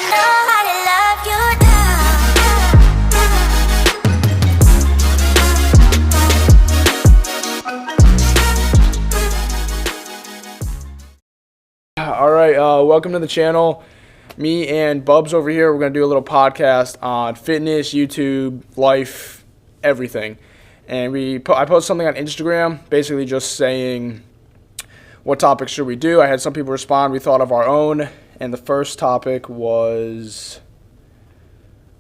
know how to love you now. All right, welcome to the channel. Me and Bubs over here, we're going to do a little podcast on fitness, YouTube, life, everything. And I posted something on Instagram, basically just saying what topics should we do. I had some people respond. We thought of our own. And the first topic was,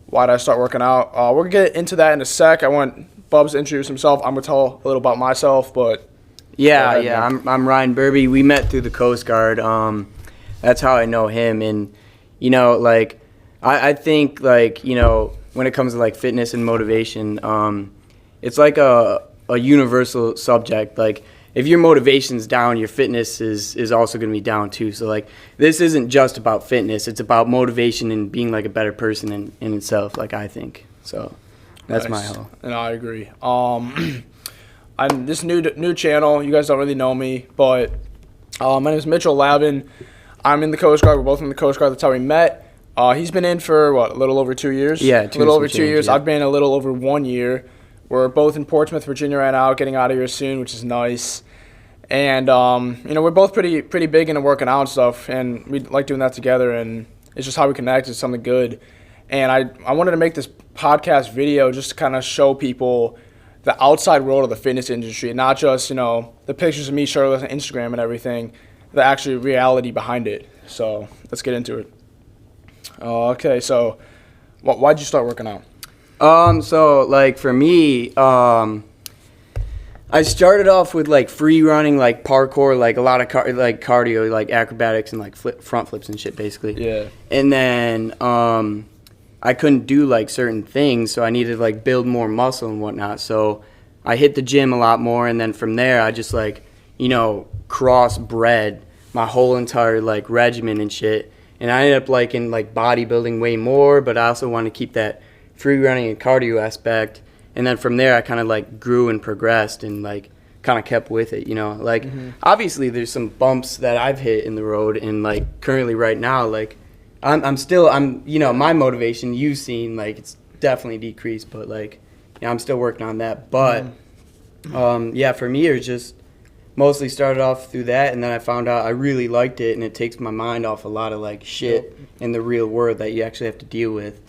why did I start working out? We're going to get into that in a sec. I want Bubs to introduce himself. I'm going to tell a little about myself, but... Yeah. I'm Ryan Burby. We met through the Coast Guard. That's how I know him. And, I think, when it comes to, fitness and motivation, it's like a universal subject. Like, if your motivation's down, your fitness is also going to be down, too. So, this isn't just about fitness. It's about motivation and being, a better person in itself, I think. So, that's Nice. my whole. And I agree. I'm this new channel. You guys don't really know me, but my name is Mitchell Lavin. I'm in the Coast Guard. We're both in the Coast Guard. That's how we met. He's been in for, a little over 2 years? Yeah, a little over 2 years. Yeah. I've been a little over 1 year. We're both in Portsmouth, Virginia right now, getting out of here soon, which is nice. And, we're both pretty big into working out and stuff, and we like doing that together, and it's just how we connect. It's something good. And I wanted to make this podcast video just to kind of show people the outside world of the fitness industry, not just, the pictures of me shirtless on Instagram and everything, the actual reality behind it. So let's get into it. Okay, so why'd you start working out? For me, I started off with free running, parkour, a lot of cardio, acrobatics and front flips and shit, basically. Yeah. And then I couldn't do certain things, so I needed to build more muscle and whatnot. So I hit the gym a lot more, and then from there I just crossbred my whole entire regimen and shit. And I ended up liking bodybuilding way more, but I also wanted to keep that free running and cardio aspect. And then from there I kind of grew and progressed and kind of kept with it, Obviously there's some bumps that I've hit in the road, and currently right now I'm my motivation you've seen, it's definitely decreased, but I'm still working on that. But for me it was just mostly started off through that, and then I found out I really liked it, and it takes my mind off a lot of shit in the real world that you actually have to deal with,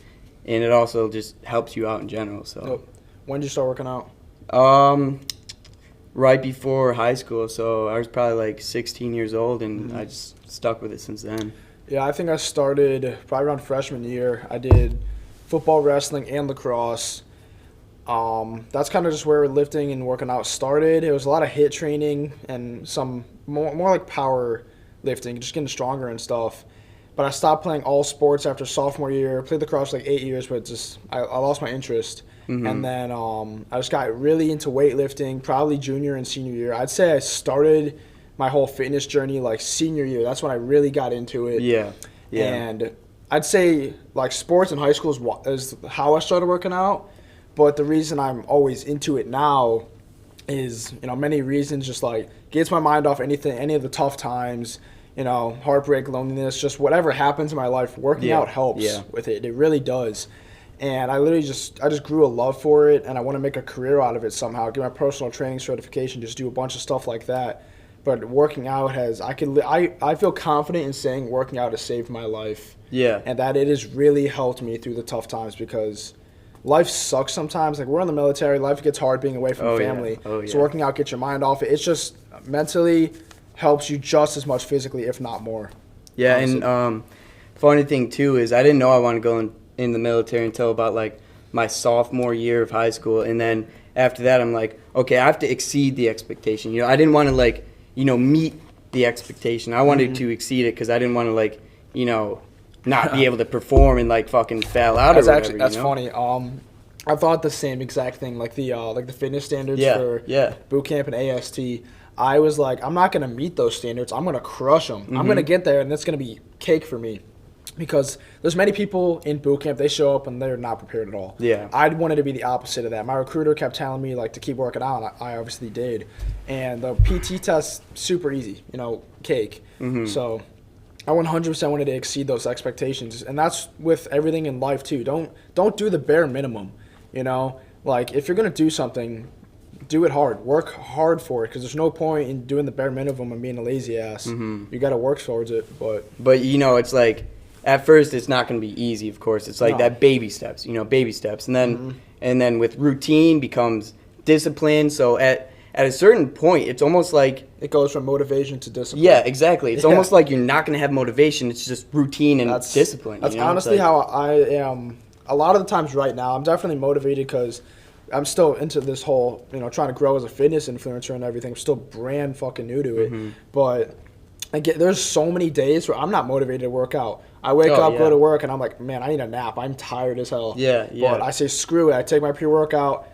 and it also just helps you out in general. So When did you start working out? Right before high school, so I was probably 16 years old, and I just stuck with it since then. Yeah, I think I started probably around freshman year. I did football, wrestling, and lacrosse. That's kind of just where lifting and working out started. It was a lot of HIIT training and some more power lifting, just getting stronger and stuff. But I stopped playing all sports after sophomore year. Played lacrosse 8 years, but I lost my interest. Mm-hmm. And then I just got really into weightlifting probably junior and senior year. I'd say I started my whole fitness journey senior year. That's when I really got into it. Yeah. And I'd say sports in high school is how I started working out. But the reason I'm always into it now is, many reasons, just gets my mind off any of the tough times, heartbreak, loneliness, just whatever happens in my life. Working out helps with it. It really does. And I just grew a love for it, and I want to make a career out of it somehow, get my personal training certification, just do a bunch of stuff like that. But working out I feel confident in saying working out has saved my life. Yeah. And that it has really helped me through the tough times, because life sucks sometimes. We're in the military, life gets hard being away from family. Yeah. Oh, yeah. So working out gets your mind off it. It's just mentally helps you just as much physically, if not more. Yeah, honestly. and funny thing too is I didn't know I wanted to go in the military until about my sophomore year of high school, and then after that I'm okay, I have to exceed the expectation. I didn't want to meet the expectation. I wanted to exceed it, because I didn't want to not be able to perform and fucking fail out. That's funny. I thought the same exact thing, the fitness standards for boot camp and AST. I was I'm not gonna meet those standards. I'm gonna crush them. I'm gonna get there, and it's gonna be cake for me. Because there's many people in boot camp, they show up and they're not prepared at all. Yeah. I wanted to be the opposite of that. My recruiter kept telling me to keep working out, and I obviously did. And the PT test, super easy, cake. Mm-hmm. So I 100% wanted to exceed those expectations, and that's with everything in life too. Don't do the bare minimum, you know. Like if you're gonna do something, do it hard. Work hard for it, because there's no point in doing the bare minimum and being a lazy ass. You got to work towards it. But you know, it's like at first it's not going to be easy. Of course, it's like No. that baby steps. You know, baby steps, and then with routine becomes discipline. So at a certain point, it's almost like it goes from motivation to discipline. yeah, exactly. It's Yeah. almost like you're not going to have motivation. It's just routine and discipline. That's you know? It's honestly like- how I am. A lot of the times right now, I'm definitely motivated because I'm still into this whole, you know, trying to grow as a fitness influencer and everything. I'm still brand fucking new to it. But there's so many days where I'm not motivated to work out. I wake up, go to work, and I'm like, man, I need a nap. I'm tired as hell. Yeah. But I say, screw it. I take my pre-workout,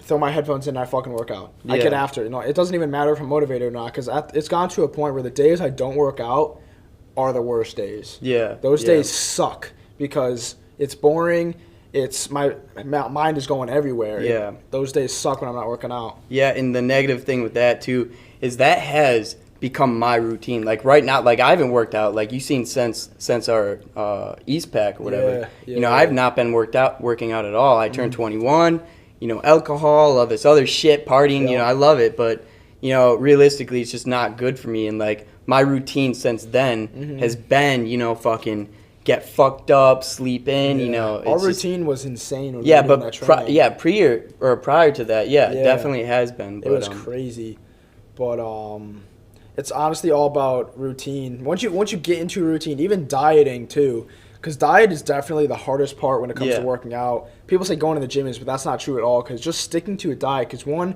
throw my headphones in, and I fucking work out. I get after it. You know, it doesn't even matter if I'm motivated or not, because it's gone to a point where the days I don't work out are the worst days. Yeah. Those days suck because it's boring. It's my mind is going everywhere. Yeah. Those days suck when I'm not working out. Yeah, and the negative thing with that too is that has become my routine. Like right now, like I haven't worked out. Like you've seen since our East Pack or whatever. Yeah, you know, I've not been working out at all. I turned 21. You know, alcohol, all this other shit, partying. You know, I love it, but you know, realistically, it's just not good for me. And like my routine since then has been, you know, fucking get fucked up, sleep in. You know, our it's just- routine was insane. When yeah, we were doing but that training. prior to that, yeah, Yeah. definitely has been. But, It was crazy, but it's honestly all about routine. Once you get into a routine, even dieting too, because diet is definitely the hardest part when it comes to working out. People say going to the gym is, but that's not true at all. Because just sticking to a diet, because one,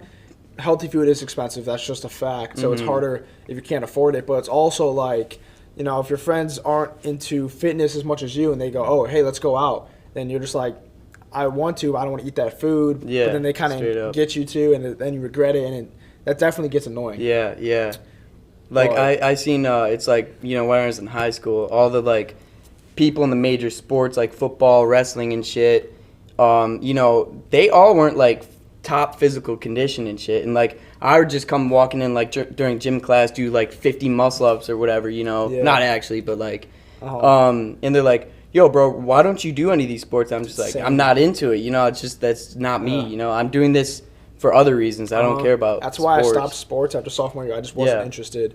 healthy food is expensive. That's just a fact. So it's harder if you can't afford it. But it's also like, you know, if your friends aren't into fitness as much as you, and they go, oh, hey, let's go out, then you're just like, I want to, but I don't want to eat that food. Yeah, but then they kind straight of up. get you to, and then you regret it, and that definitely gets annoying. Yeah. Like But- I seen it's like, you know, when I was in high school, all the like people in the major sports like football, wrestling and shit, you know, they all weren't like top physical condition and shit. And like I would just come walking in like during gym class, do like 50 muscle ups or whatever, you know, Yeah. not actually, but like, Uh-huh. and they're like, yo, bro, why don't you do any of these sports? I'm just like, Same. I'm not into it, you know. It's just that's not me, Yeah. you know. I'm doing this for other reasons. I don't care about. That's why sports. I stopped sports after sophomore year. I just wasn't Yeah. interested.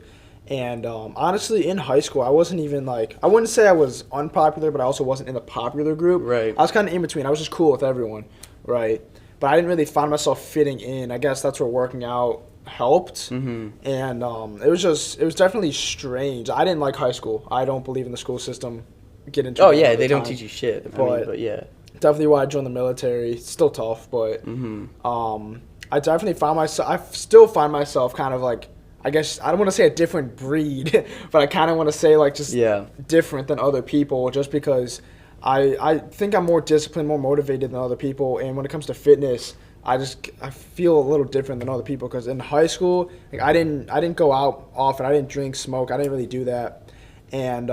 And honestly, in high school, I wasn't even like, I wouldn't say I was unpopular, but I also wasn't in the popular group. Right. I was kind of in between. I was just cool with everyone, right? But I didn't really find myself fitting in. I guess that's where working out helped. And it was definitely strange. I didn't like high school. I don't believe in the school system. Get into Oh that yeah, another they don't time. teach you shit. But- Yeah. Definitely why I joined the military. It's still tough, but I definitely found myself. I still find myself kind of like, I guess I don't want to say a different breed, but I kind of want to say like just Yeah. different than other people, just because I think I'm more disciplined, more motivated than other people, and when it comes to fitness, I feel a little different than other people, because in high school, like I didn't go out often. I didn't drink, smoke. I didn't really do that, and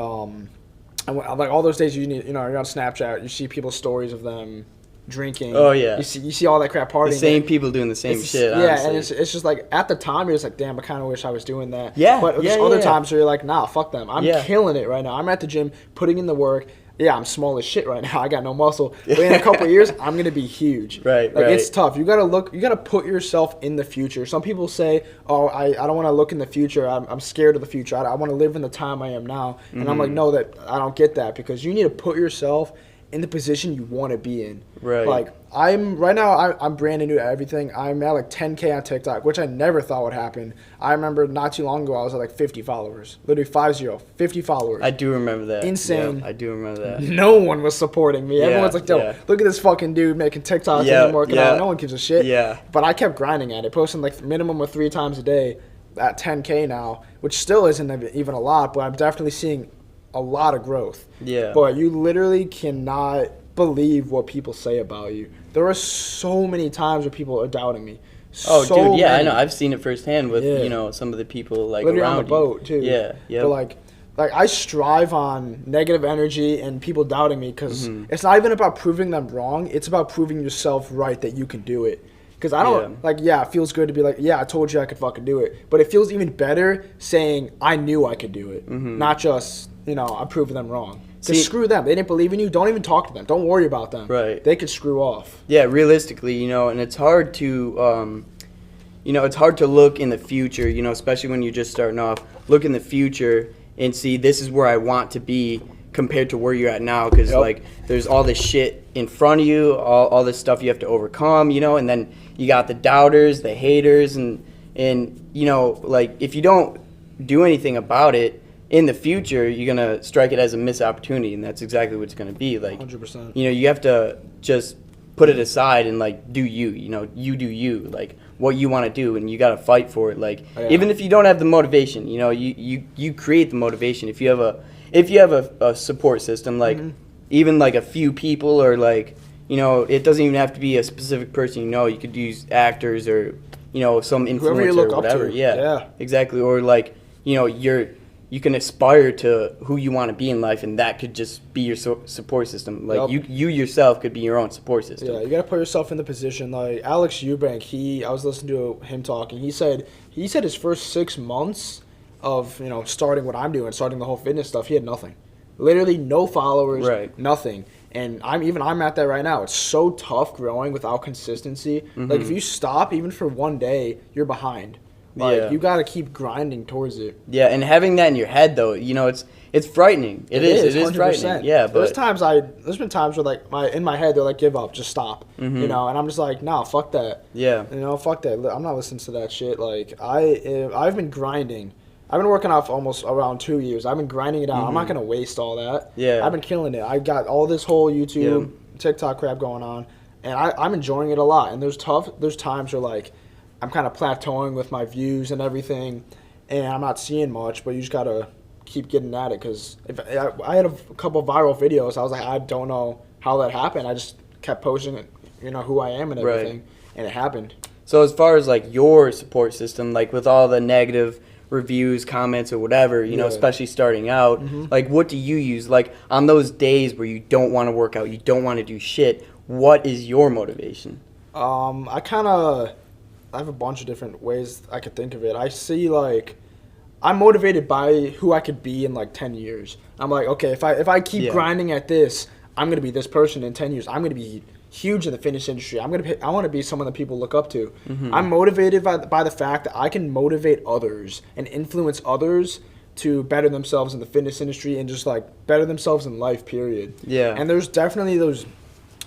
like all those days, you're on Snapchat, you see people's stories of them drinking. Oh, yeah. You see all that crap partying. The same people doing the same It's- shit. Yeah, honestly. and it's just like at the time you're just like, damn, I kind of wish I was doing that. Yeah, But there's yeah, other yeah. times where you're like, nah, fuck them. I'm Yeah. killing it right now. I'm at the gym, putting in the work. Yeah, I'm small as shit right now. I got no muscle. But in a couple of years, I'm gonna be huge. Right, Like right. it's tough. You gotta put yourself in the future. Some people say, oh, I don't want to look in the future. I'm scared of the future. I want to live in the time I am now. And I'm Mm-hmm. like, no, that I don't get that, because you need to put yourself in the position you want to be in. Right. Like I'm brand new to everything. I'm at like 10K on TikTok, which I never thought would happen. I remember not too long ago I was at like 50 followers. Literally 50 followers. I do remember that. Insane. Yeah, I do remember that. No one was supporting me. Everyone's like, yo, yeah. look at this fucking dude making TikToks Yeah, and working yeah. out. No one gives a shit. Yeah. But I kept grinding at it, posting like minimum of 3 times a day at 10K now, which still isn't even a lot, but I'm definitely seeing a lot of growth. Yeah. But you literally cannot believe what people say about you. There are so many times where people are doubting me. Oh, So dude, yeah, many. I know. I've seen it firsthand with Yeah. you know some of the people like Literally around on the boat you. too. Yeah, yeah. But like I strive on negative energy and people doubting me, because Mm-hmm. it's not even about proving them wrong. It's about proving yourself right, that you can do it. Because I don't it feels good to be like, yeah, I told you I could fucking do it. But it feels even better saying I knew I could do it, not just I'm proving them wrong. See- Just screw them. They didn't believe in you. Don't even talk to them. Don't worry about them. Right. They could screw off. Yeah, realistically, and it's hard to, it's hard to look in the future, especially when you're just starting off, look in the future and see this is where I want to be compared to where you're at now. Because, Yep. there's all this shit in front of you, all this stuff you have to overcome, and then you got the doubters, the haters, and if you don't do anything about it, in the future, you're going to strike it as a missed opportunity, and that's exactly what it's going to be. 100%. You have to just put it aside and, do you, you do you, what you want to do, and you got to fight for it. Yeah. Even if you don't have the motivation, you create the motivation. If you have a support system, even, a few people or, it doesn't even have to be a specific person, you could use actors or, some Whoever you influencer look or up whatever. to. Yeah, Yeah. exactly. Or, you can aspire to who you want to be in life, and that could just be your support system. Yep. You yourself could be your own support system. Yeah, you gotta put yourself in the position. Like Alex Eubank, I was listening to him talking. He said his first 6 months of starting what I'm doing, starting the whole fitness stuff, he had nothing, literally no followers, Right. nothing. And I'm at that right now. It's so tough growing without consistency. Like if you stop even for one day, you're behind. Yeah. You gotta keep grinding towards it. Yeah, and having that in your head though, it's frightening. It is 100%. frightening. Yeah, but there's been times where in my head they're like, give up, just stop, and I'm just like, nah, fuck that. Yeah. Fuck that. I'm not listening to that shit. I've been grinding. I've been working off almost around 2 years. I've been grinding it out. I'm not gonna waste all that. Yeah. I've been killing it. I got all this whole YouTube, TikTok crap going on, and I'm enjoying it a lot. And there's times where I'm kind of plateauing with my views and everything, and I'm not seeing much, but you just gotta keep getting at it. Because if I had a couple viral videos, I was like, I don't know how that happened. I just kept posting it, who I am and everything, and it happened. So as far as your support system, with all the negative reviews, comments, or whatever, especially starting out, what do you use? On those days where you don't want to work out, you don't want to do shit, what is your motivation? I have a bunch of different ways I could think of it. I see I'm motivated by who I could be in 10 years. I'm like, okay, if I keep grinding at this, I'm gonna be this person in 10 years. I'm gonna be huge in the fitness industry. I want to be someone that people look up to. I'm motivated by the fact that I can motivate others and influence others to better themselves in the fitness industry and just better themselves in life. Period. Yeah. And there's definitely those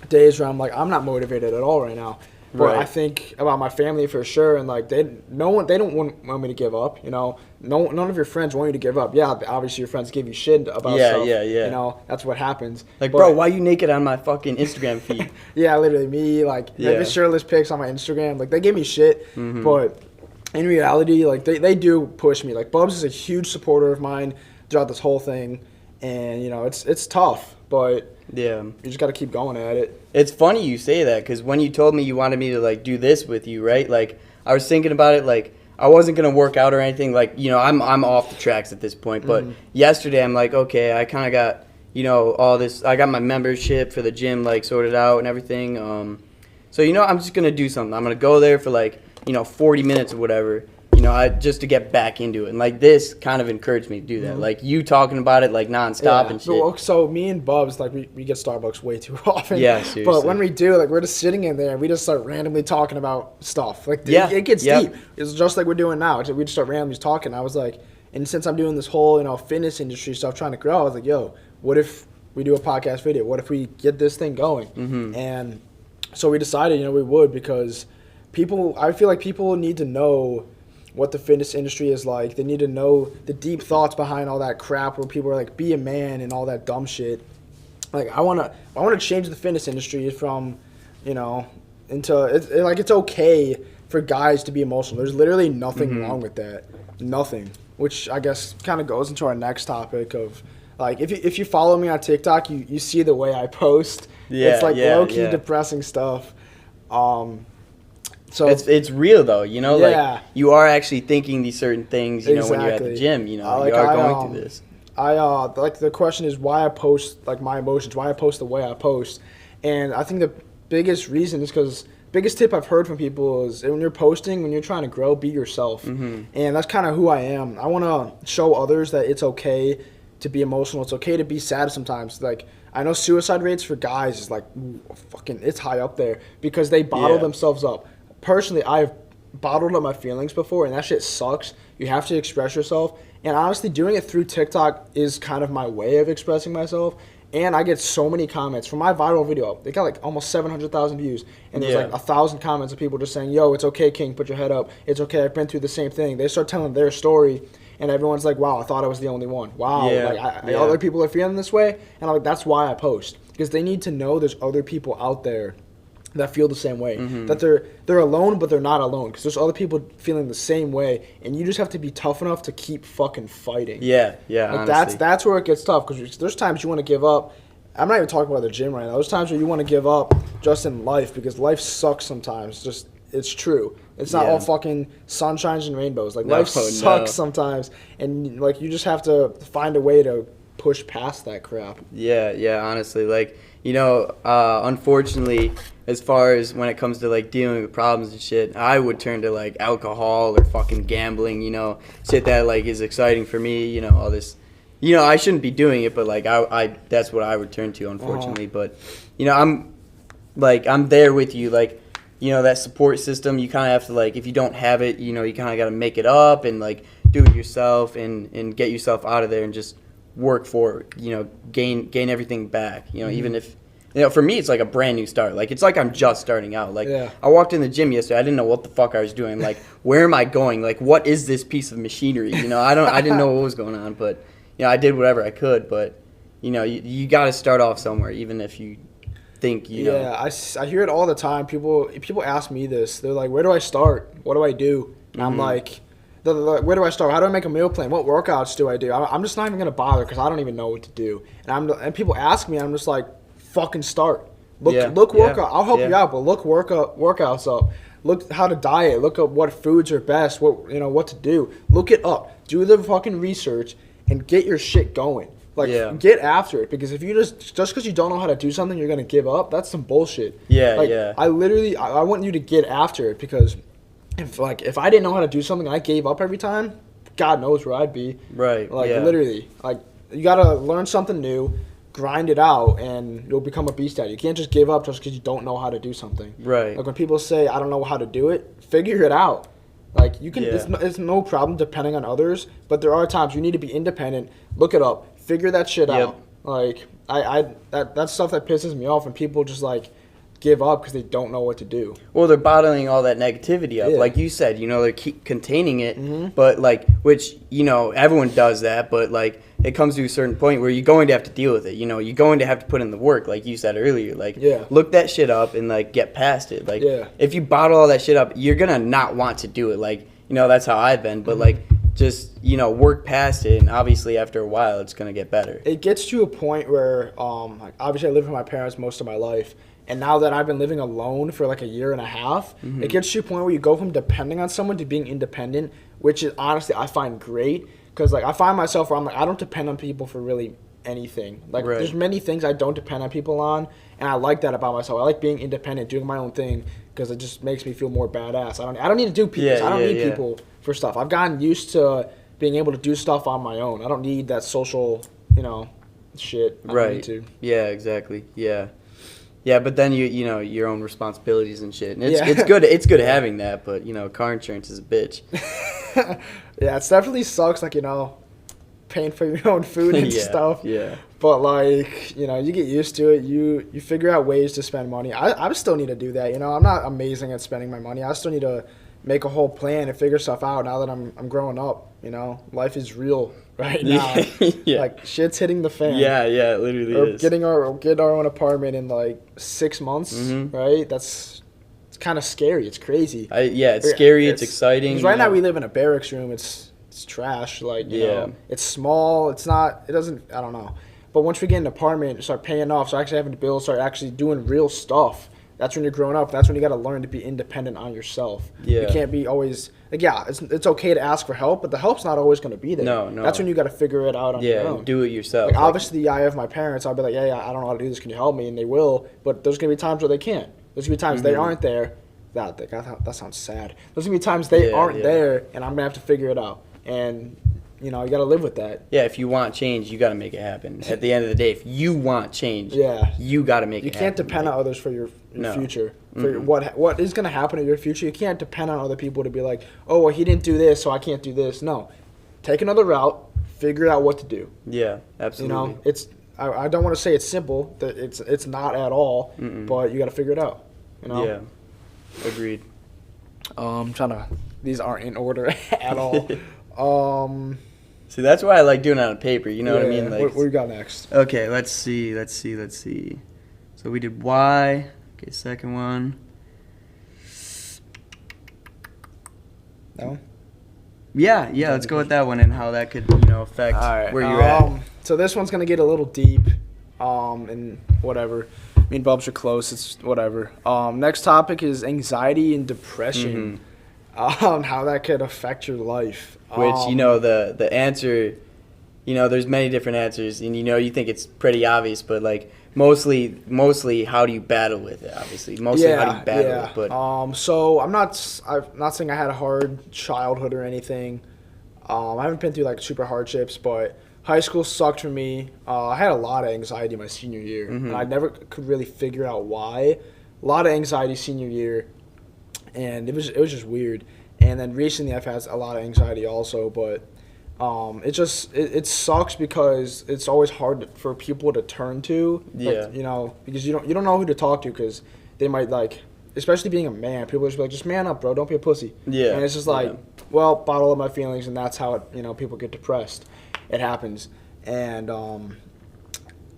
days where I'm like, I'm not motivated at all right now. But Right. I think about my family for sure, and they don't want me to give up. None of your friends want you to give up. Yeah, obviously your friends give you shit about stuff. Yeah. That's what happens. Bro, why you naked on my fucking Instagram feed? Yeah, literally me the shirtless pics on my Instagram. They give me shit, but in reality, they do push me. Bubs is a huge supporter of mine throughout this whole thing, and it's tough, but Yeah. you just got to keep going at it. It's funny you say that, because when you told me you wanted me to do this with you, right? I was thinking about it, I wasn't gonna work out or anything. I'm off the tracks at this point. But yesterday I'm like, okay, I kind of got all this. I got my membership for the gym sorted out and everything. So I'm just gonna do something. I'm gonna go there for 40 minutes or whatever. Just to get back into it. And this kind of encouraged me to do that. You talking about it nonstop and shit. So me and Bubs, we get Starbucks way too often. Yeah, seriously. But when we do, we're just sitting in there and we just start randomly talking about stuff. It gets deep. It's just like we're doing now. We just start randomly talking. I was like, and since I'm doing this whole fitness industry stuff, trying to grow, I was like, yo, what if we do a podcast video? What if we get this thing going? And so we decided, we would, because I feel like people need to know what the fitness industry is like. They need to know the deep thoughts behind all that crap where people are be a man and all that dumb shit. I want to change the fitness industry from, into it's okay for guys to be emotional. There's literally nothing wrong with that. Nothing. Which I guess kind of goes into our next topic of if you follow me on TikTok, you see the way I post. Yeah, it's low-key depressing stuff. So it's real though, Yeah. you are actually thinking these certain things, when you're at the gym, you are going through this. The question is why I post my emotions, why I post the way I post. And I think the biggest reason is because biggest tip I've heard from people is when you're posting, when you're trying to grow, be yourself. And that's kind of who I am. I want to show others that it's okay to be emotional. It's okay to be sad sometimes. Like, I know suicide rates for guys is like fucking, it's high up there because they bottle themselves up. Personally, I've bottled up my feelings before, and that shit sucks. You have to express yourself. And honestly, doing it through TikTok is kind of my way of expressing myself. And I get so many comments from my viral video. They got like almost 700,000 views. And there's like 1,000 comments of people just saying, yo, it's okay, King, put your head up. It's okay, I've been through the same thing. They start telling their story, and everyone's like, wow, I thought I was the only one. Wow, other people are feeling this way. And I'm like, that's why I post. Because they need to know there's other people out there that feel the same way. That they're alone, but they're not alone. Because there's other people feeling the same way, and you just have to be tough enough to keep fucking fighting. Yeah, like honestly. that's where it gets tough. Because there's times you want to give up. I'm not even talking about the gym right now. There's times where you want to give up just in life because life sucks sometimes. Just it's true. It's not all fucking sunshines and rainbows. Like life sucks sometimes, and like you just have to find a way to push past that crap. Yeah, honestly, like, you know, unfortunately, as far as when it comes to like dealing with problems and shit, I would turn to like alcohol or fucking gambling, you know, shit that like is exciting for me, you know, all this, you know, I shouldn't be doing it, but like I that's what I would turn to, unfortunately. But you know, I'm there with you, like, you know, that support system, you kind of have to, like, if you don't have it, you know, you kind of got to make it up and like do it yourself and get yourself out of there and just work for it, you know, gain everything back, you know, even if, you know, for me it's like a brand new start. Like, it's like I'm just starting out. Like, I walked in the gym yesterday, I didn't know what the fuck I was doing. Like, where am I going? Like, what is this piece of machinery? You know, I didn't know what was going on, but you know, I did whatever I could. But you know, you got to start off somewhere, even if you think, you know. Yeah, I hear it all the time. People ask me this. They're like, where do I start? What do I do? And I'm like, where do I start? How do I make a meal plan? What workouts do I do? I'm just not even going to bother because I don't even know what to do. And people ask me, I'm just like, fucking start. Look workout. I'll help you out, but look workouts up. Look how to diet. Look at what foods are best. What to do. Look it up. Do the fucking research and get your shit going. Like, get after it, because if you just because you don't know how to do something, you're gonna give up. That's some bullshit. I want you to get after it, because if I didn't know how to do something and I gave up every time, God knows where I'd be. Literally, like, you gotta learn something new, grind it out, and you'll become a beast at it. You can't just give up just because you don't know how to do something. Like, when people say I don't know how to do it, figure it out. Like, you can. It's no problem depending on others, but there are times you need to be independent. Look it up. Figure that shit out. Like, that's stuff that pisses me off when people just like give up because they don't know what to do. Well, they're bottling all that negativity up, like you said. You know, they keep containing it, but like, which, you know, everyone does that, but like, it comes to a certain point where you're going to have to deal with it. You know, you're going to have to put in the work, like you said earlier. Like, look that shit up and like get past it. Like, if you bottle all that shit up, you're gonna not want to do it. Like, you know, that's how I've been. But like, just, you know, work past it, and obviously after a while it's going to get better. It gets to a point where like, obviously I lived with my parents most of my life, and now that I've been living alone for like a year and a half, it gets to a point where you go from depending on someone to being independent, which is honestly I find great, because like I find myself where I'm like, I don't depend on people for really anything. Like, there's many things I don't depend on people on, and I like that about myself. I like being independent, doing my own thing, because it just makes me feel more badass. I don't need to do people. I don't need people for stuff. I've gotten used to being able to do stuff on my own. I don't need that social, you know, shit. I don't need to. Yeah, exactly. Yeah, but then you know, your own responsibilities and shit. And it's good. It's good having that, but you know, car insurance is a bitch. Yeah, it definitely sucks. Like, you know, paying for your own food and stuff. Yeah. But like, you know, you get used to it. You figure out ways to spend money. I still need to do that. You know, I'm not amazing at spending my money. I still need to make a whole plan and figure stuff out now that I'm growing up. You know, life is real right now. Like, shit's hitting the fan. Yeah, it literally is. Getting our own apartment in like 6 months, right? It's kind of scary. It's crazy. It's scary. It's exciting. 'Cause right now we live in a barracks room. It's trash. Like, you know, it's small. It doesn't, I don't know. But once we get an apartment, start paying off, start actually having to build, start actually doing real stuff, that's when you're growing up. That's when you got to learn to be independent on yourself. You can't be always, like, it's okay to ask for help, but the help's not always going to be there. No. That's when you got to figure it out on your own. Do it yourself. Like, obviously, I have my parents. I'll be like, I don't know how to do this. Can you help me? And they will. But there's going to be times where they can't. There's going to be times they aren't there. That sounds sad. There's going to be times they aren't there, and I'm going to have to figure it out. And, you gotta live with that. Yeah, if you want change, you got to make it happen. At the end of the day, if you want change, you got to make it happen. You can't depend on others for your future. For what is going to happen in your future, you can't depend on other people to be like, oh, well, he didn't do this, so I can't do this. No. Take another route, figure out what to do. Yeah, absolutely. It's I don't want to say it's simple. It's not at all, but you got to figure it out. Yeah, agreed. I'm trying to. These aren't in order at all. See, that's why I like doing it on paper. You know what I mean? Like, what we got next? Okay, let's see. So we did why. Okay, second one. No. Yeah. Let's go with that one and how that could, affect where you're at. So this one's gonna get a little deep, and whatever. Me and Bubs are close. It's whatever. Next topic is anxiety and depression. How that could affect your life. Which the answer, there's many different answers, and you think it's pretty obvious, but like mostly how do you battle with it? Obviously, how do you battle it? But so I'm not saying I had a hard childhood or anything. I haven't been through like super hardships, but high school sucked for me. I had a lot of anxiety my senior year, and I never could really figure out why. A lot of anxiety senior year, and it was just weird. And then recently I've had a lot of anxiety also, but it sucks because it's always hard for people to turn to. Yeah. Like, because you don't know who to talk to, because they might like, especially being a man, people just be like, just man up, bro, don't be a pussy. Yeah. And it's just like, well, bottle up my feelings, and that's how it, people get depressed. It happens. And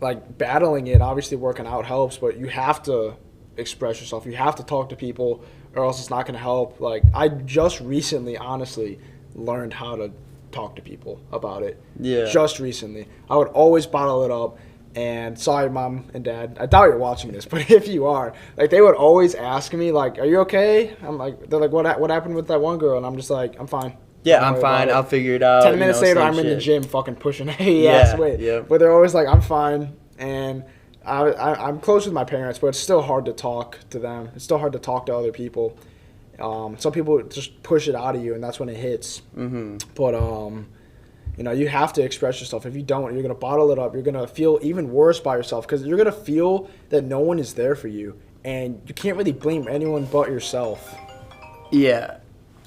like battling it, obviously working out helps, but you have to express yourself. You have to talk to people, or else it's not going to help. Like, I just recently, honestly, learned how to talk to people about it. Yeah. Just recently. I would always bottle it up, and sorry, Mom and Dad, I doubt you're watching this, but if you are, like, they would always ask me, like, are you okay? They're like, what happened with that one girl? And I'm just like, I'm fine. Yeah, I'm fine. I'll figure it out. 10 minutes later, I'm in the gym fucking pushing ass weight. Yeah. But they're always like, I'm fine. And I'm close with my parents, but it's still hard to talk to them. It's still hard to talk to other people. Some people just push it out of you, and that's when it hits. But you have to express yourself. If you don't, you're gonna bottle it up. You're gonna feel even worse by yourself, because you're gonna feel that no one is there for you, and you can't really blame anyone but yourself. Yeah.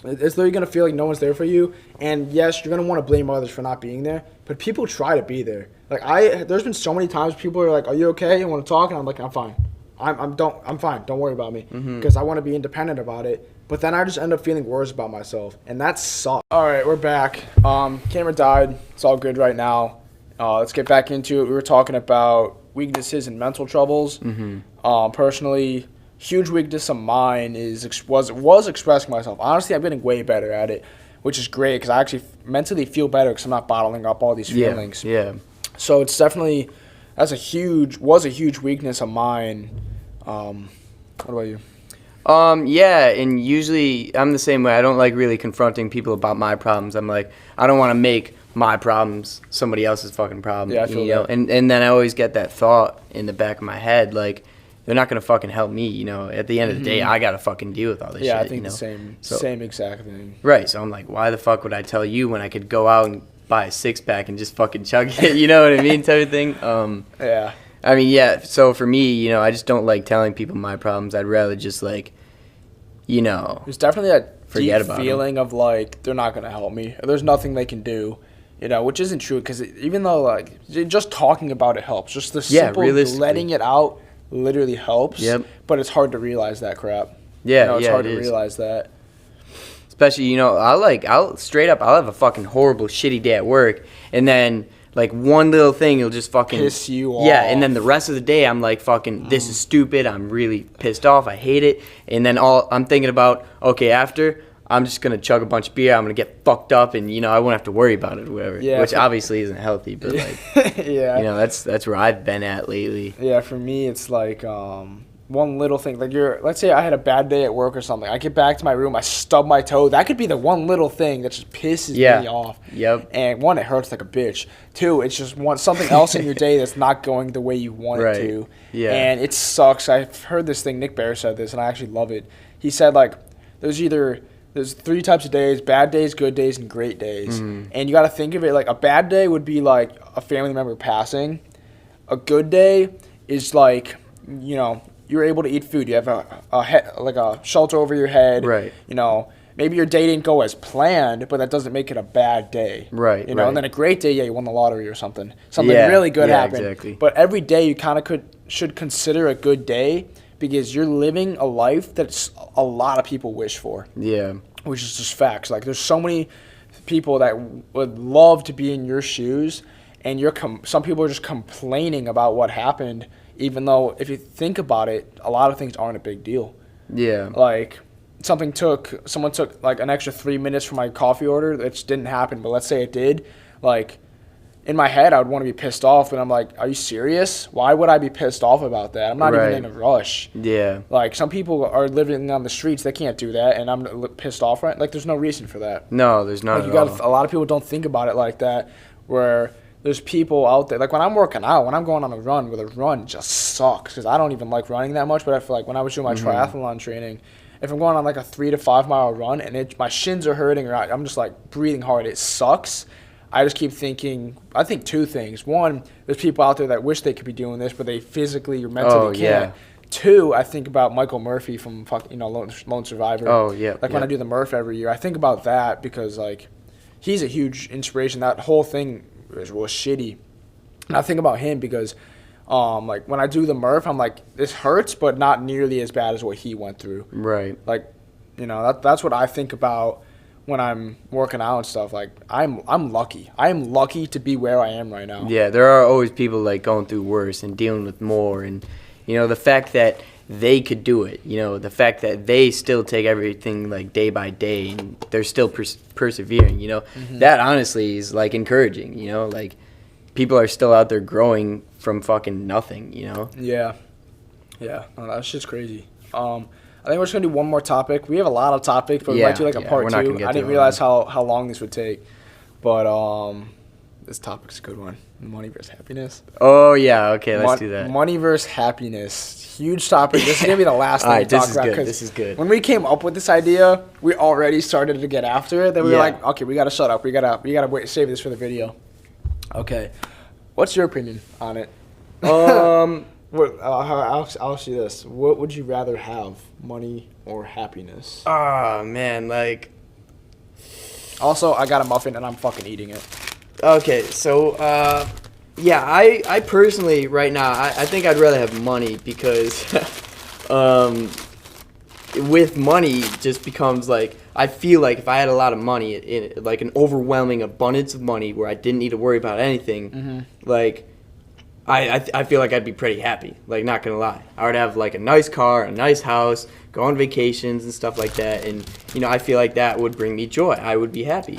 It's literally gonna feel like no one's there for you, and yes, you're gonna want to blame others for not being there, but people try to be there. Like, there's been so many times people are like, "Are you okay? You want to talk?" And I'm like, "I'm fine. I'm fine. Don't worry about me," because I want to be independent about it. But then I just end up feeling worse about myself, and that sucks. All right, we're back. Camera died. It's all good right now. Let's get back into it. We were talking about weaknesses and mental troubles. Personally, huge weakness of mine was expressing myself. Honestly, I'm getting way better at it, which is great, because I actually mentally feel better because I'm not bottling up all these feelings. Yeah. So it's definitely was a huge weakness of mine. What about you? Yeah, and usually I'm the same way. I don't like really confronting people about my problems. I'm like, I don't want to make my problems somebody else's fucking problem. Yeah, I feel that. And then I always get that thought in the back of my head, like, they're not going to fucking help me, At the end of the day, I got to fucking deal with all this shit, Yeah, I think the same exact thing. Right, so I'm like, why the fuck would I tell you when I could go out and buy a six-pack and just fucking chug it, you know what I mean, type of thing? Yeah. I mean, yeah, so for me, I just don't like telling people my problems. I'd rather just, like, There's definitely that forget deep about feeling of, like, they're not going to help me. There's nothing they can do. Which isn't true, because even though, like, just talking about it helps. Just the simple letting it out literally helps. Yep. But it's hard to realize that crap. Yeah, it's hard to is. realize that. Especially, I'll straight up, I'll have a fucking horrible, shitty day at work, and then, like, one little thing will just fucking piss you off. Yeah, and then the rest of the day, I'm like, fucking, this is stupid. I'm really pissed off. I hate it. And then I'm thinking about, okay, after, I'm just going to chug a bunch of beer. I'm going to get fucked up, and, I won't have to worry about it or whatever. Yeah, which obviously isn't healthy, but, like, yeah. That's where I've been at lately. Yeah, for me, it's like one little thing. Like, let's say I had a bad day at work or something. I get back to my room, I stub my toe. That could be the one little thing that just pisses me off. Yep. And one, it hurts like a bitch. Two, it's just something else in your day that's not going the way you want it to. Yeah. And it sucks. I've heard this thing. Nick Bear said this, and I actually love it. He said, like, there's either there's 3 types of days: bad days, good days, and great days. And you got to think of it like a bad day would be like a family member passing. A good day is like, you know, you're able to eat food. You have a shelter over your head. Right. You know, maybe your day didn't go as planned, but that doesn't make it a bad day. Right. You know, right. and then a great day, yeah, you won the lottery or something. Something really good happened. Exactly. But every day you kind of should consider a good day because you're living a life that's a lot of people wish for. Yeah. Which is just facts. Like, there's so many people that would love to be in your shoes, and some people are just complaining about what happened, even though if you think about it, a lot of things aren't a big deal. Yeah. Like, someone took like an extra 3 minutes for my coffee order. It didn't happen, but let's say it did. Like, in my head, I would want to be pissed off, and I'm like, are you serious? Why would I be pissed off about that? I'm not even in a rush. Yeah. Like, some people are living on the streets. They can't do that, and I'm pissed off, right? Like, there's no reason for that. No, there's not Like, at all. a lot of people don't think about it like that, where there's people out there. Like, when I'm working out, when I'm going on a run, where the run just sucks, because I don't even like running that much, but I feel like when I was doing my triathlon training, if I'm going on like a 3 to 5 mile run and my shins are hurting or I'm just like breathing hard, it sucks. I just keep thinking, I think 2 things. 1, there's people out there that wish they could be doing this, but they physically or mentally can't. 2, I think about Michael Murphy from Lone Survivor. Oh, yeah. Like when I do the Murph every year, I think about that because like he's a huge inspiration. That whole thing was shitty. And I think about him because like when I do the Murph, I'm like, this hurts, but not nearly as bad as what he went through. Right. Like, you know, that's what I think about when I'm working out and stuff. Like, I'm lucky. I am lucky to be where I am right now. Yeah, there are always people like going through worse and dealing with more, and you know the fact that they could do it. You know, the fact that they still take everything like day by day and they're still persevering. You know, that honestly is like encouraging. You know, like people are still out there growing from fucking nothing. You know. Yeah. Yeah. No, that shit's crazy. I think we're just going to do one more topic. We have a lot of topics, but we might do like a part 2. I didn't realize how long this would take. But this topic's a good one. Money versus happiness. Oh, yeah. Okay, let's do that. Money versus happiness. Huge topic. This is going to be the last thing we talk about. This is good. When we came up with this idea, we already started to get after it. Then we were like, okay, we got to shut up. We got to save this for the video. Okay. What's your opinion on it? I'll ask you this. What would you rather have, money or happiness? Oh, man, like... Also, I got a muffin, and I'm fucking eating it. Okay, so, yeah, I personally, right now, I think I'd rather have money because with money just becomes, like, I feel like if I had a lot of money, like an overwhelming abundance of money where I didn't need to worry about anything, like... I feel like I'd be pretty happy, like, not gonna lie. I would have, like, a nice car, a nice house, go on vacations and stuff like that, and, you know, I feel like that would bring me joy. I would be happy.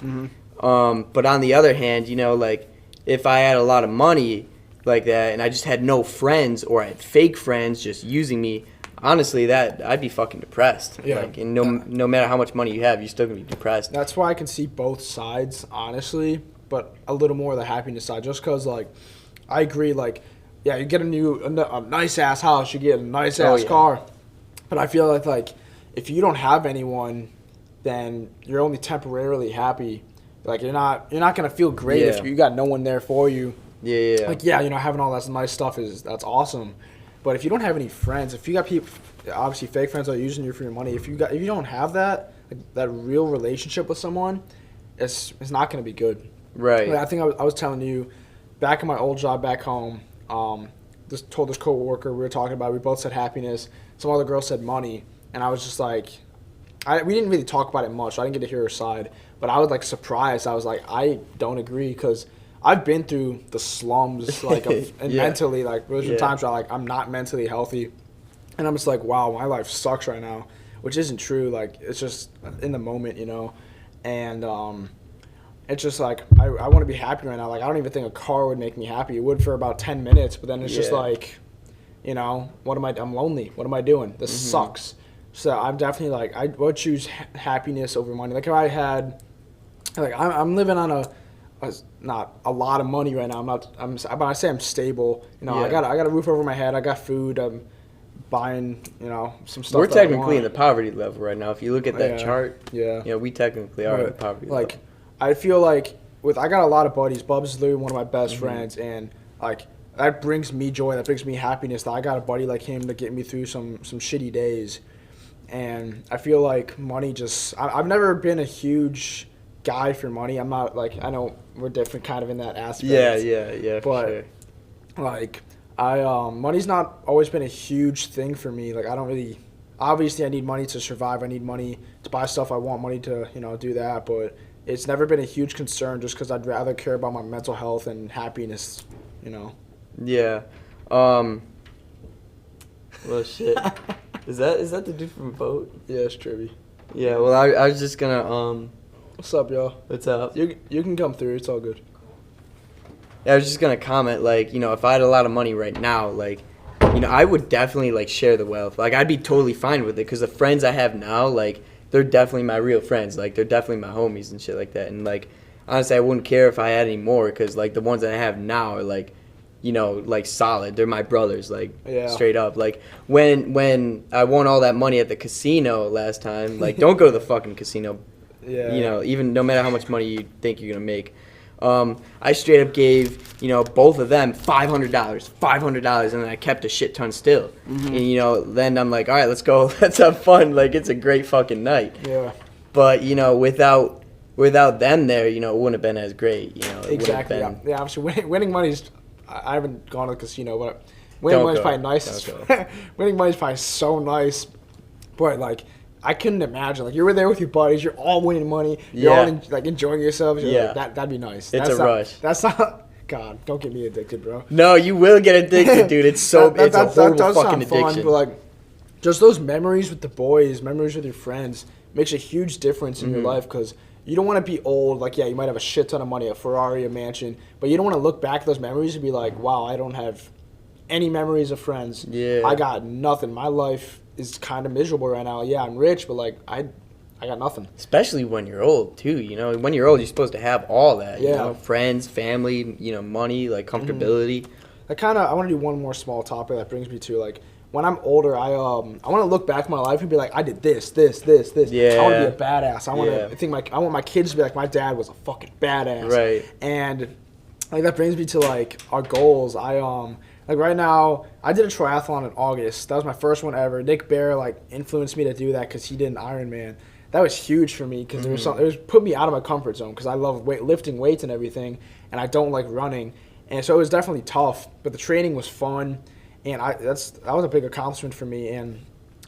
But on the other hand, you know, like, if I had a lot of money like that and I just had no friends or I had fake friends just using me, honestly, that I'd be fucking depressed. Yeah. Like, and no matter how much money you have, you're still gonna be depressed. That's why I can see both sides, honestly, but a little more of the happiness side, just because, like, I agree, like, yeah, you get a nice-ass house, you get a nice-ass car, but I feel like, if you don't have anyone, then you're only temporarily happy. Like, you're not going to feel great if you got no one there for you. Yeah. Like, yeah, you know, having all that nice stuff that's awesome, but if you don't have any friends, if you got people, obviously fake friends that are using you for your money, if you don't have that, like, that real relationship with someone, it's not going to be good. Right. Like, I think I was telling you, back in my old job back home, told this coworker, we were talking about it, we both said happiness. Some other girl said money, and I was just like, we didn't really talk about it much, so I didn't get to hear her side. But I was like surprised. I was like, I don't agree, because I've been through the slums, like, and mentally, like, there's been times where I'm not mentally healthy, and I'm just like, wow, my life sucks right now, which isn't true. Like, it's just in the moment, you know, and it's just like, I want to be happy right now. Like, I don't even think a car would make me happy. It would for about 10 minutes, but then it's just like, you know, I'm lonely. What am I doing? This sucks. So I'm definitely like, I would choose happiness over money. Like, if I had, like, I'm living on not a lot of money right now. But I say I'm stable. You know, I got a roof over my head. I got food. I'm buying, some stuff. We're that I technically in want. the poverty level right now. If you look at that chart, Yeah. we technically are in the poverty Like, level. I feel like I got a lot of buddies. Bubs is literally one of my best Mm-hmm. friends, and like that brings me joy. That brings me happiness. That I got a buddy like him to get me through some shitty days. And I feel like money I've never been a huge guy for money. I'm not like, I know we're different kind of in that aspect. Yeah, for But sure. like money's not always been a huge thing for me. Like I don't really, obviously I need money to survive. I need money to buy stuff. I want money to, do that. But it's never been a huge concern just because I'd rather care about my mental health and happiness, Yeah. Well, shit. Is that the dude from Vote? Yeah, it's Trivy. Yeah. Well, I was just gonna What's up, y'all? What's up? You can come through. It's all good. Yeah, I was just gonna comment, like, if I had a lot of money right now, like, I would definitely like share the wealth. Like, I'd be totally fine with it because the friends I have now, like, they're definitely my real friends. Like, they're definitely my homies and shit like that. And like, honestly, I wouldn't care if I had any more because like the ones that I have now are like, like solid. They're my brothers, like straight up. Like when I won all that money at the casino last time, like don't go to the fucking casino. Yeah. Even no matter how much money you think you're gonna make. I straight up gave, both of them $500, and then I kept a shit ton still. Mm-hmm. And, then I'm like, all right, let's go, let's have fun. Like, it's a great fucking night. Yeah. But, without them there, it wouldn't have been as great. It Exactly. wouldn't have Yeah. Obviously, winning money's. I haven't gone to the casino, but winning Don't money's go. probably nice. Don't go. Winning money's probably so nice, but like I couldn't imagine. Like you were there with your buddies, you're all winning money, you're all enjoying yourselves. You're like, that'd be nice. It's a rush. That's not. God, don't get me addicted, bro. No, you will get addicted, dude. It's so it's a horrible does fucking sound fun, addiction. but like just those memories with the boys, memories with your friends makes a huge difference in your life because you don't want to be old. Like, yeah, you might have a shit ton of money, a Ferrari, a mansion, but you don't want to look back at those memories and be like, wow, I don't have any memories of friends. Yeah. I got nothing. My life is kind of miserable right now. Yeah, I'm rich, but like I got nothing. Especially when you're old too. When you're old, you're supposed to have all that. Yeah. Friends, family, money, like comfortability. I want to do one more small topic that brings me to like when I'm older, I want to look back at my life and be like, I did this. Yeah. I want to be a badass. I want my kids to be like, my dad was a fucking badass. Right. And like that brings me to like our goals. Like right now, I did a triathlon in August. That was my first one ever. Nick Bear like influenced me to do that because he did an Ironman. That was huge for me because it was put me out of my comfort zone because I love lifting weights and everything, and I don't like running, and so it was definitely tough. But the training was fun. And that was a big accomplishment for me. And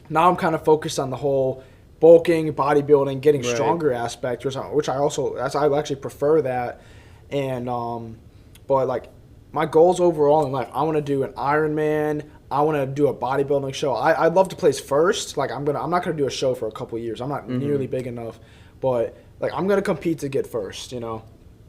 now I'm kind of focused on the whole bulking, bodybuilding, getting stronger aspect, which I actually prefer that. And but like my goals overall in life, I want to do an Ironman. I want to do a bodybuilding show. I'd love to place first. Like I'm not gonna do a show for a couple years. I'm not nearly big enough, but like I'm gonna compete to get first.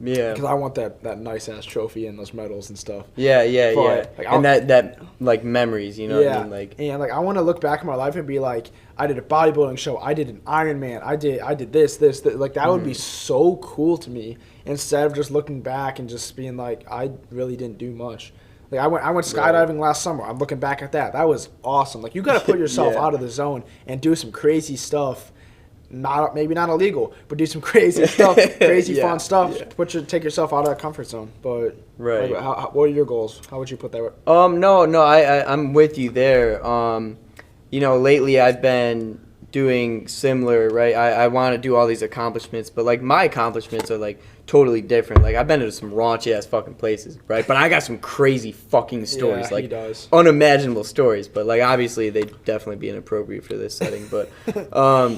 Yeah. Because I want that nice ass trophy and those medals and stuff. Yeah. Like, and that like memories, what I mean? Like, and like I want to look back at my life and be like, I did a bodybuilding show, I did an Ironman, I did this. Like that would be so cool to me. Instead of just looking back and just being like, I really didn't do much. Like I went skydiving last summer. I'm looking back at that. That was awesome. Like you got to put yourself out of the zone and do some crazy stuff. Maybe not illegal, but do some crazy stuff, fun stuff. Yeah. Take yourself out of that comfort zone. But right, like, what are your goals? How would you put that? No, I'm with you there. Lately I've been doing similar. Right, I want to do all these accomplishments, but like my accomplishments are like totally different. Like I've been to some raunchy ass fucking places, right? But I got some crazy fucking stories, like unimaginable stories. But like obviously they'd definitely be inappropriate for this setting. But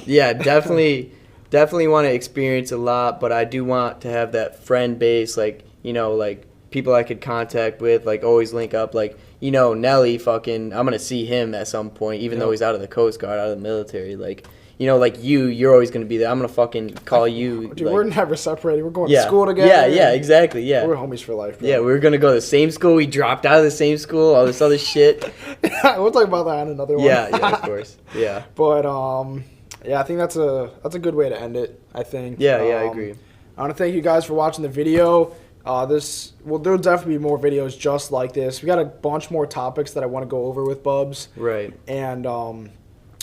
definitely want to experience a lot. But I do want to have that friend base, like like people I could contact with, like always link up, like Nelly. Fucking, I'm gonna see him at some point, even though he's out of the Coast Guard, out of the military, like. Like you're always going to be there. I'm going to fucking call you. Dude, we're never separated. We're going to school together. Yeah, exactly, yeah. We're homies for life, bro. Yeah, we're going to go to the same school. We dropped out of the same school, all this other shit. We'll talk about that in another one. Yeah, of course. Yeah. But, I think that's a good way to end it, I think. Yeah, I agree. I want to thank you guys for watching the video. There'll definitely be more videos just like this. We got a bunch more topics that I want to go over with Bubs. Right. And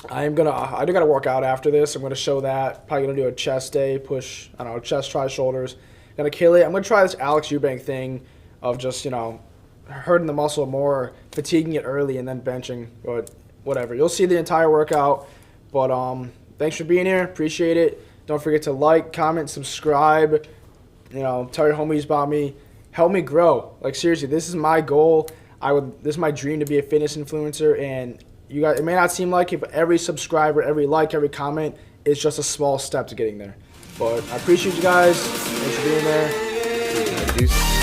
I do gotta work out after this. I'm gonna show that. Probably gonna do a chest day, push, I don't know, chest, try, shoulders. Gonna kill it. I'm gonna try this Alex Eubank thing of just, hurting the muscle more, fatiguing it early, and then benching. But whatever. You'll see the entire workout. But thanks for being here. Appreciate it. Don't forget to like, comment, subscribe. Tell your homies about me. Help me grow. Like, seriously, this is my goal. This is my dream to be a fitness influencer, and you guys, it may not seem like it, but every subscriber, every like, every comment is just a small step to getting there. But I appreciate you guys. Thanks for being there. Deuces.